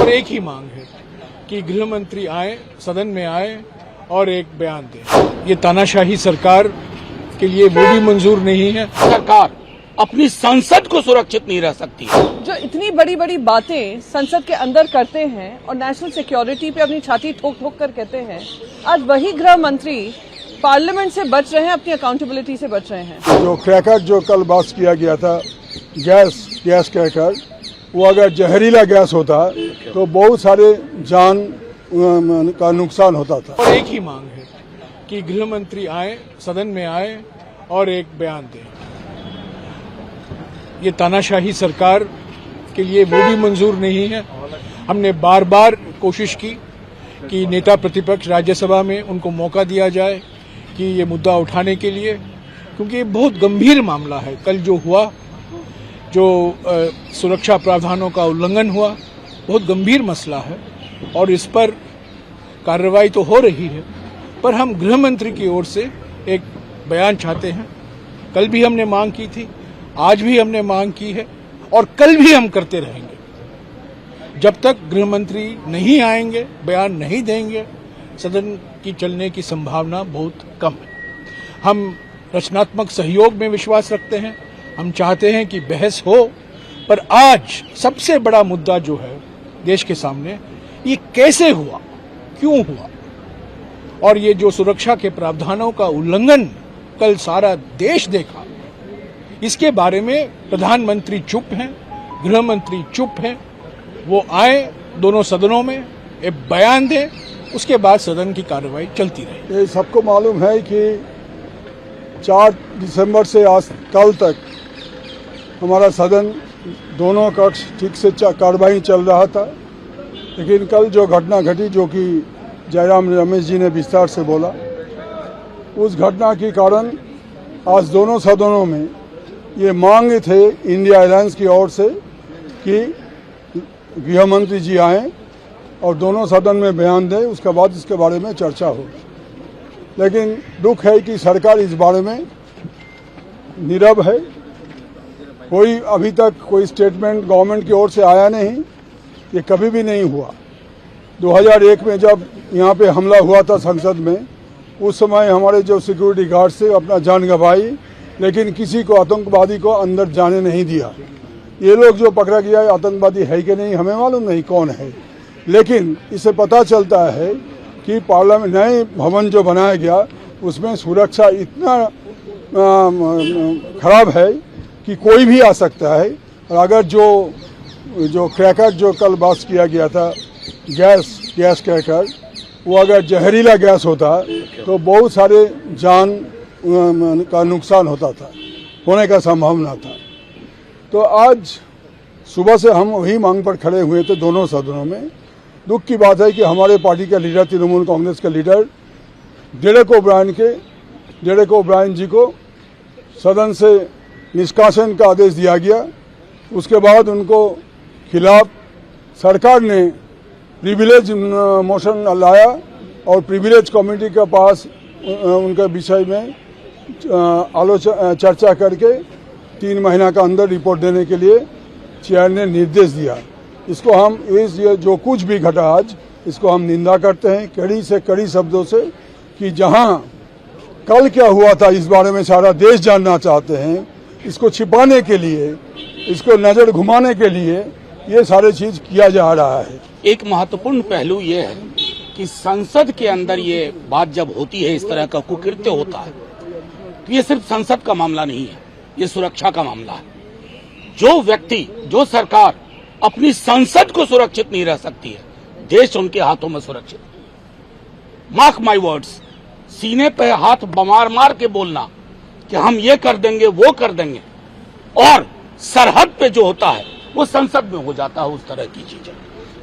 और एक ही मांग है कि गृह मंत्री आए, सदन में आए और एक बयान दें। ये तानाशाही सरकार के लिए वो भी मंजूर नहीं है। सरकार अपनी संसद को सुरक्षित नहीं रह सकती। जो इतनी बड़ी बड़ी बातें संसद के अंदर करते हैं और नेशनल सिक्योरिटी पे अपनी छाती ठोक ठोक कर कहते हैं, आज वही गृह मंत्री पार्लियामेंट से बच रहे हैं, अपनी अकाउंटेबिलिटी से बच रहे हैं। जो क्रैकर जो कल पास किया गया था, गैस क्रैकर, वो अगर जहरीला गैस होता तो बहुत सारे जान का नुकसान होता था। और एक ही मांग है कि गृह मंत्री आए, सदन में आए और एक बयान दें। ये तानाशाही सरकार के लिए वो भी मंजूर नहीं है। हमने बार बार कोशिश की कि नेता प्रतिपक्ष राज्यसभा में उनको मौका दिया जाए कि ये मुद्दा उठाने के लिए, क्योंकि ये बहुत गंभीर मामला है। कल जो हुआ, जो सुरक्षा प्रावधानों का उल्लंघन हुआ, बहुत गंभीर मसला है और इस पर कार्रवाई तो हो रही है, पर हम गृह मंत्री की ओर से एक बयान चाहते हैं। कल भी हमने मांग की थी, आज भी हमने मांग की है और कल भी हम करते रहेंगे। जब तक गृह मंत्री नहीं आएंगे, बयान नहीं देंगे, सदन की चलने की संभावना बहुत कम है। हम रचनात्मक सहयोग में विश्वास रखते हैं। हम चाहते हैं कि बहस हो, पर आज सबसे बड़ा मुद्दा जो है देश के सामने, ये कैसे हुआ, क्यों हुआ, और ये जो सुरक्षा के प्रावधानों का उल्लंघन कल सारा देश देखा, इसके बारे में प्रधानमंत्री चुप हैं, गृह मंत्री चुप हैं। वो आए, दोनों सदनों में एक बयान दें, उसके बाद सदन की कार्रवाई चलती रहे। ये सबको मालूम है कि 4 दिसंबर से आज कल तक हमारा सदन दोनों कक्ष ठीक से कार्रवाई चल रहा था, लेकिन कल जो घटना घटी, जो कि जयराम रमेश जी ने विस्तार से बोला, उस घटना के कारण आज दोनों सदनों में ये मांग थे इंडिया अलायंस की ओर से कि गृह मंत्री जी आएँ और दोनों सदन में बयान दें, उसके बाद इसके बारे में चर्चा हो। लेकिन दुख है कि सरकार इस बारे में नीरव है। कोई अभी तक कोई स्टेटमेंट गवर्नमेंट की ओर से आया नहीं, ये कभी भी नहीं हुआ। 2001 में जब यहाँ पे हमला हुआ था संसद में, उस समय हमारे जो सिक्योरिटी गार्ड से अपना जान गंवाई, लेकिन किसी को आतंकवादी को अंदर जाने नहीं दिया। ये लोग जो पकड़ा गया है आतंकवादी है कि नहीं हमें मालूम नहीं कौन है, लेकिन इससे पता चलता है कि पार्लियामेंट नए भवन जो बनाया गया उसमें सुरक्षा इतना खराब है कि कोई भी आ सकता है। और अगर जो क्रैकर जो कल पास किया गया था, गैस क्रैकर, वो अगर जहरीला गैस होता तो बहुत सारे जान का नुकसान होने का संभावना था। तो आज सुबह से हम वही मांग पर खड़े हुए थे दोनों सदनों में। दुख की बात है कि हमारे पार्टी के लीडर, तृणमूल कांग्रेस के लीडर डेरेक ओब्रायन जी को सदन से निष्कासन का आदेश दिया गया। उसके बाद उनको खिलाफ सरकार ने प्रिविलेज मोशन लाया और प्रिविलेज कमेटी के पास उनके विषय में चर्चा करके 3 महीना का अंदर रिपोर्ट देने के लिए चेयर ने निर्देश दिया। इसको हम ये जो कुछ भी घटा आज, इसको हम निंदा करते हैं कड़ी से कड़ी शब्दों से, कि जहां कल क्या हुआ था इस बारे में सारा देश जानना चाहते हैं, इसको छिपाने के लिए, इसको नजर घुमाने के लिए ये सारे चीज किया जा रहा है। एक महत्वपूर्ण पहलू ये है कि संसद के अंदर ये बात जब होती है, इस तरह का कुकृत्य होता है, तो ये सिर्फ संसद का मामला नहीं है, ये सुरक्षा का मामला है। जो व्यक्ति, जो सरकार अपनी संसद को सुरक्षित नहीं रह सकती है, देश उनके हाथों में सुरक्षित। मार्क माय वर्ड्स, सीने पे हाथ मार के बोलना कि हम ये कर देंगे, वो कर देंगे, और सरहद पे जो होता है वो संसद में हो जाता है उस तरह की चीजें,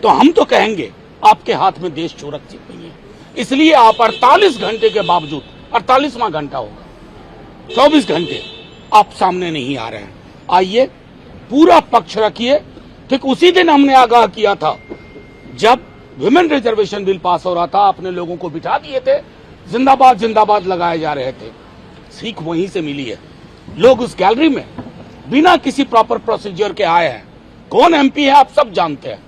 तो हम तो कहेंगे आपके हाथ में देश सुरक्षित नहीं है। इसलिए आप 48 घंटे के बावजूद, 48वां घंटा होगा, 24 घंटे आप सामने नहीं आ रहे हैं। आइए, पूरा पक्ष रखिए। ठीक उसी दिन हमने आगाह किया था जब विमेन रिजर्वेशन बिल पास हो रहा था, आपने लोगों को बिठा दिए थे, जिंदाबाद जिंदाबाद लगाए जा रहे थे। सीख वहीं से मिली है। लोग उस गैलरी में बिना किसी प्रॉपर प्रोसीजर के आए हैं। कौन एमपी है आप सब जानते हैं।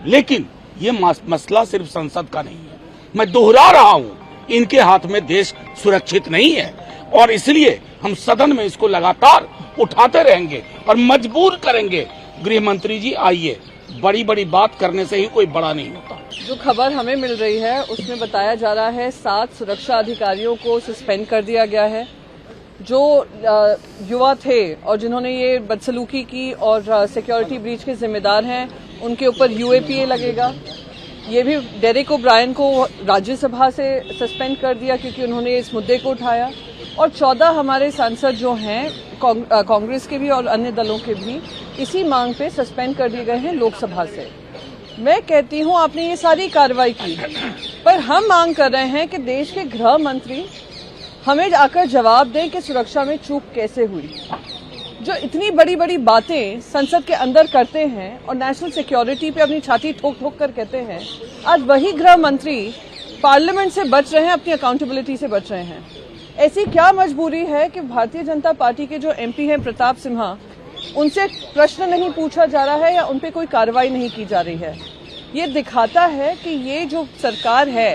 लेकिन ये मसला सिर्फ संसद का नहीं है। मैं दोहरा रहा हूं, इनके हाथ में देश सुरक्षित नहीं है और इसलिए हम सदन में इसको लगातार उठाते रहेंगे और मजबूर करेंगे। गृह मंत्री जी आइए, बड़ी बड़ी बात करने से ही कोई बड़ा नहीं होता। जो खबर हमें मिल रही है उसमें बताया जा रहा है 7 सुरक्षा अधिकारियों को सस्पेंड कर दिया गया है। जो युवा थे और जिन्होंने ये बदसलूकी की और सिक्योरिटी ब्रीच के जिम्मेदार हैं, उनके ऊपर यूएपीए लगेगा। ये भी डेरेक ओब्रायन को राज्यसभा से सस्पेंड कर दिया क्योंकि उन्होंने इस मुद्दे को उठाया। और 14 हमारे सांसद जो हैं कांग्रेस के भी और अन्य दलों के भी इसी मांग पे सस्पेंड कर दिए गए हैं लोकसभा से। मैं कहती हूं आपने ये सारी कार्रवाई की, पर हम मांग कर रहे हैं कि देश के गृह मंत्री हमें आकर जवाब दें कि सुरक्षा में चूक कैसे हुई। जो इतनी बड़ी बड़ी बातें संसद के अंदर करते हैं और नेशनल सिक्योरिटी पे अपनी छाती ठोक ठोक कर कहते हैं, आज वही गृह मंत्री पार्लियामेंट से बच रहे हैं, अपनी अकाउंटेबिलिटी से बच रहे हैं। ऐसी क्या मजबूरी है कि भारतीय जनता पार्टी के जो एमपी हैं प्रताप सिन्हा, उनसे प्रश्न नहीं पूछा जा रहा है या उन पे कोई कार्रवाई नहीं की जा रही है। ये दिखाता है कि ये जो सरकार है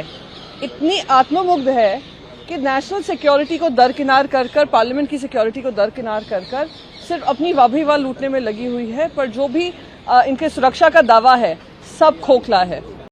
इतनी आत्ममुग्ध है कि नेशनल सिक्योरिटी को दरकिनार कर पार्लियामेंट की सिक्योरिटी को दरकिनार कर सिर्फ अपनी वाह लूटने में लगी हुई है। पर जो भी इनके सुरक्षा का दावा है सब खोखला है।